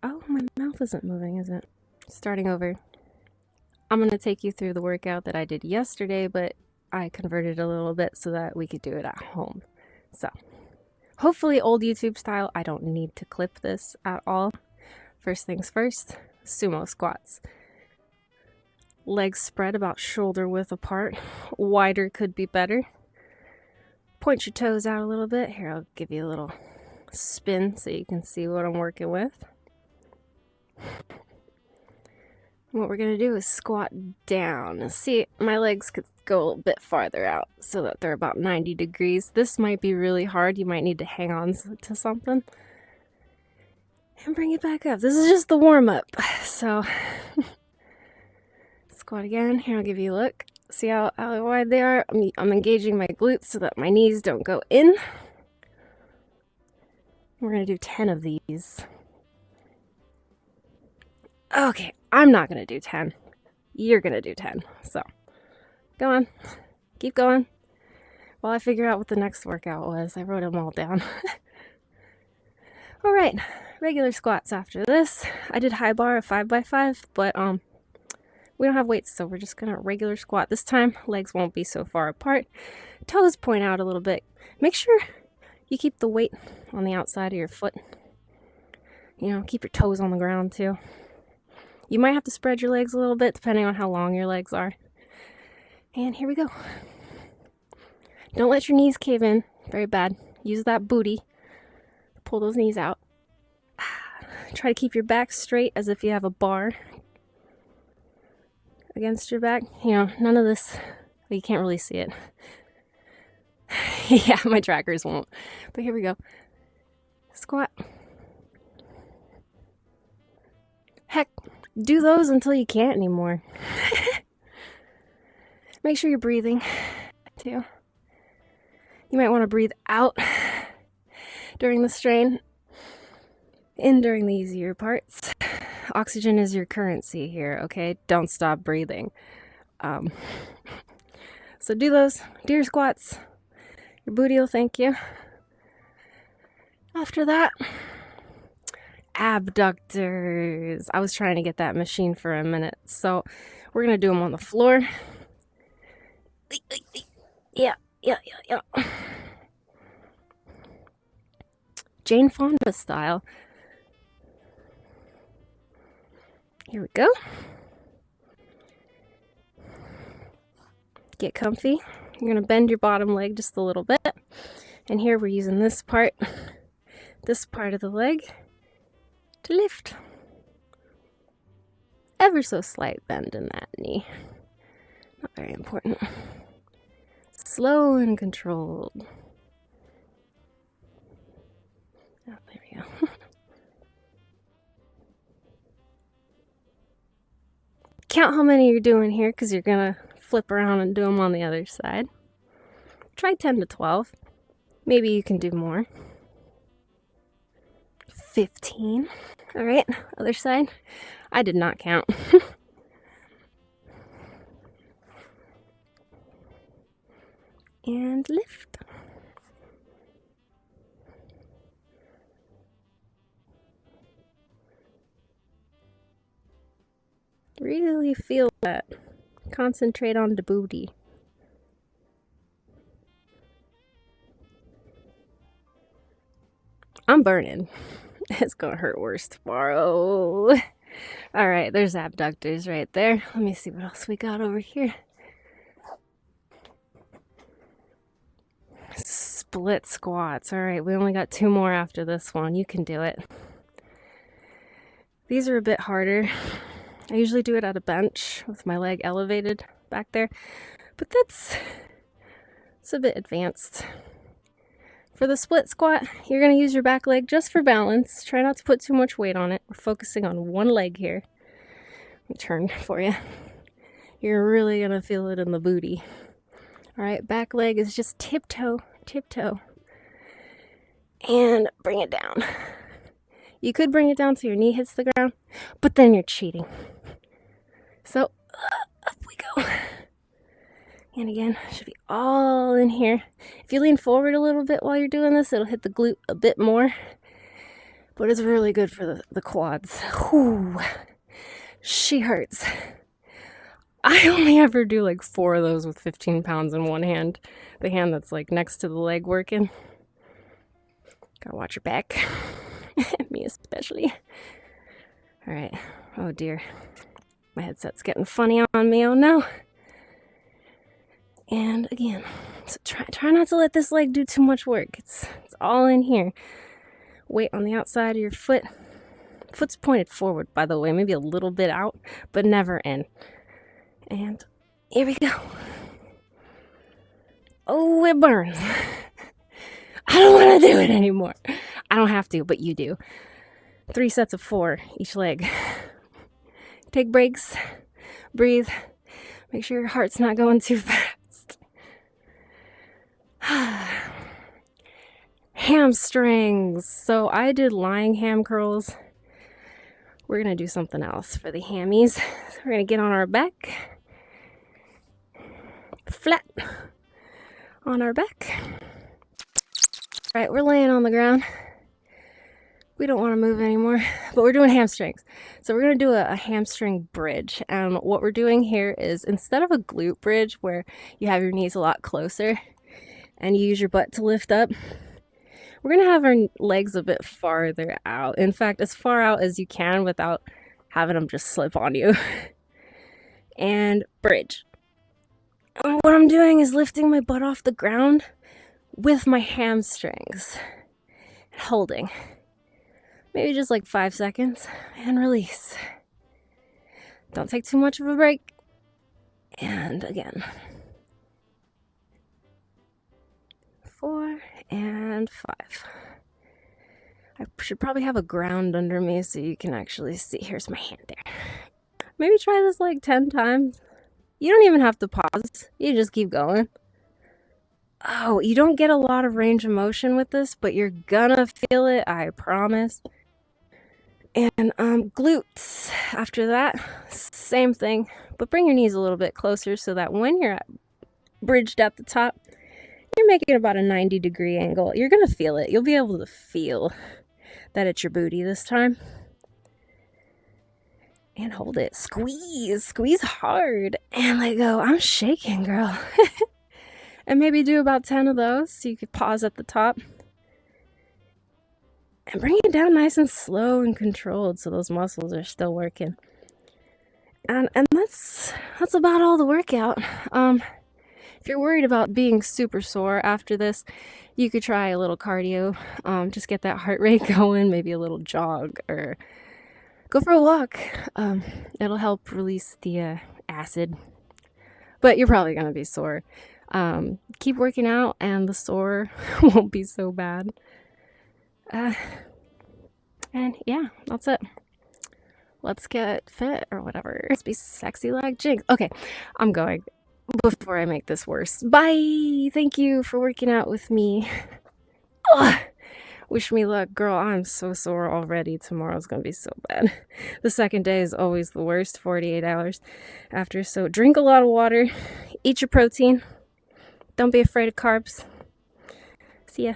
Oh, my mouth isn't moving, is it? Starting over. I'm going to take you through the workout that I did yesterday, but I converted a little bit so that we could do it at home. So, hopefully old YouTube style. I don't need to clip this at all. First things first, sumo squats. Legs spread about shoulder width apart. Wider could be better. Point your toes out a little bit. Here, I'll give you a little spin so you can see what I'm working with. What we're going to do is squat down. See, my legs could go a little bit farther out so that they're about 90 degrees. This might be really hard. You might need to hang on to something. And bring it back up. This is just the warm-up. So, squat again. Here, I'll give you a look. See how wide they are? I'm engaging my glutes so that my knees don't go in. We're going to do 10 of these. Okay, I'm not going to do 10. You're going to do 10. So, go on. Keep going. While I figure out what the next workout was, I wrote them all down. All right, regular squats after this. I did high bar, a 5x5, but we don't have weights, so we're just going to regular squat. This time, legs won't be so far apart. Toes point out a little bit. Make sure you keep the weight on the outside of your foot. You know, keep your toes on the ground too. You might have to spread your legs a little bit depending on how long your legs are. And here we go. Don't let your knees cave in. Very bad. Use that booty. Pull those knees out. Try to keep your back straight as if you have a bar against your back. You know, none of this. Well, you can't really see it. Yeah, my trackers won't. But here we go. Squat. Heck, do those until you can't anymore. Make sure you're breathing, too. You might want to breathe out during the strain, in during the easier parts. Oxygen is your currency here, okay? Don't stop breathing. So do those. Do your squats. Your booty will thank you. After that, abductors. I was trying to get that machine for a minute, so we're going to do them on the floor. Yeah. Jane Fonda style. Here we go. Get comfy. You're going to bend your bottom leg just a little bit. And here we're using this part of the leg to lift. Ever so slight bend in that knee. Not very important. Slow and controlled. Oh, there we go. Count how many you're doing here because you're going to flip around and do them on the other side. Try 10 to 12. Maybe you can do more. 15. All right, other side. I did not count. And lift. Really feel that. Concentrate on the booty. I'm burning. It's gonna hurt worse tomorrow. All right, there's abductors right there. Let me see what else we got over here. Split squats. All right, we only got 2 more after this one. You can do it. These are a bit harder. I usually do it at a bench with my leg elevated back there, but it's a bit advanced. For the split squat, you're going to use your back leg just for balance. Try not to put too much weight on it. We're focusing on one leg here. Let me turn for you. You're really going to feel it in the booty. All right, back leg is just tiptoe. And bring it down. You could bring it down so your knee hits the ground, but then you're cheating. So, up we go. And again, should be all in here. If you lean forward a little bit while you're doing this, it'll hit the glute a bit more. but it's really good for the quads. Whew. She hurts. I only ever do like 4 of those with 15 pounds in one hand. The hand that's like next to the leg working. Gotta watch your back. Me especially. Alright. Oh dear. My headset's getting funny on me. Oh no. And again. So try not to let this leg do too much work. It's all in here. Weight on the outside of your foot. Foot's pointed forward, by the way. Maybe a little bit out, but never in. And here we go. Oh, it burns. I don't want to do it anymore. I don't have to, but you do. 3 sets of 4 each leg. Take breaks. Breathe. Make sure your heart's not going too fast. Hamstrings. So I did lying ham curls. We're going to do something else for the hammies. So we're going to get on our back. Flat on our back. Right, we're laying on the ground. We don't want to move anymore, but we're doing hamstrings. So we're going to do a hamstring bridge. And what we're doing here is, instead of a glute bridge where you have your knees a lot closer and you use your butt to lift up, we're going to have our legs a bit farther out. In fact, as far out as you can without having them just slip on you. And bridge. And what I'm doing is lifting my butt off the ground with my hamstrings. And holding. Maybe just like 5 seconds. And release. Don't take too much of a break. And again. 4 and 5. I should probably have a ground under me so you can actually see. Here's my hand there. Maybe try this like 10 times. You don't even have to pause. You just keep going. Oh, you don't get a lot of range of motion with this, but you're gonna feel it, I promise. And glutes. After that, same thing, but bring your knees a little bit closer so that when you're bridged at the top, you're making about a 90-degree angle. You're gonna feel it. You'll be able to feel that it's your booty this time. And hold it. Squeeze. Squeeze hard. And let go. I'm shaking, girl. And maybe do about 10 of those so you could pause at the top. And bring it down nice and slow and controlled so those muscles are still working. And that's about all the workout. If you're worried about being super sore after this, you could try a little cardio. Just get that heart rate going, maybe a little jog or go for a walk. It'll help release the acid. But you're probably going to be sore. Keep working out and the sore won't be so bad. And yeah, that's it. Let's get fit or whatever. Let's be sexy like Jinx. Okay, I'm going before I make this worse. Bye! Thank you for working out with me. Ugh. Wish me luck, girl. I'm so sore already. Tomorrow's gonna be so bad. The second day is always the worst, 48 hours after. So drink a lot of water. Eat your protein. Don't be afraid of carbs. See ya.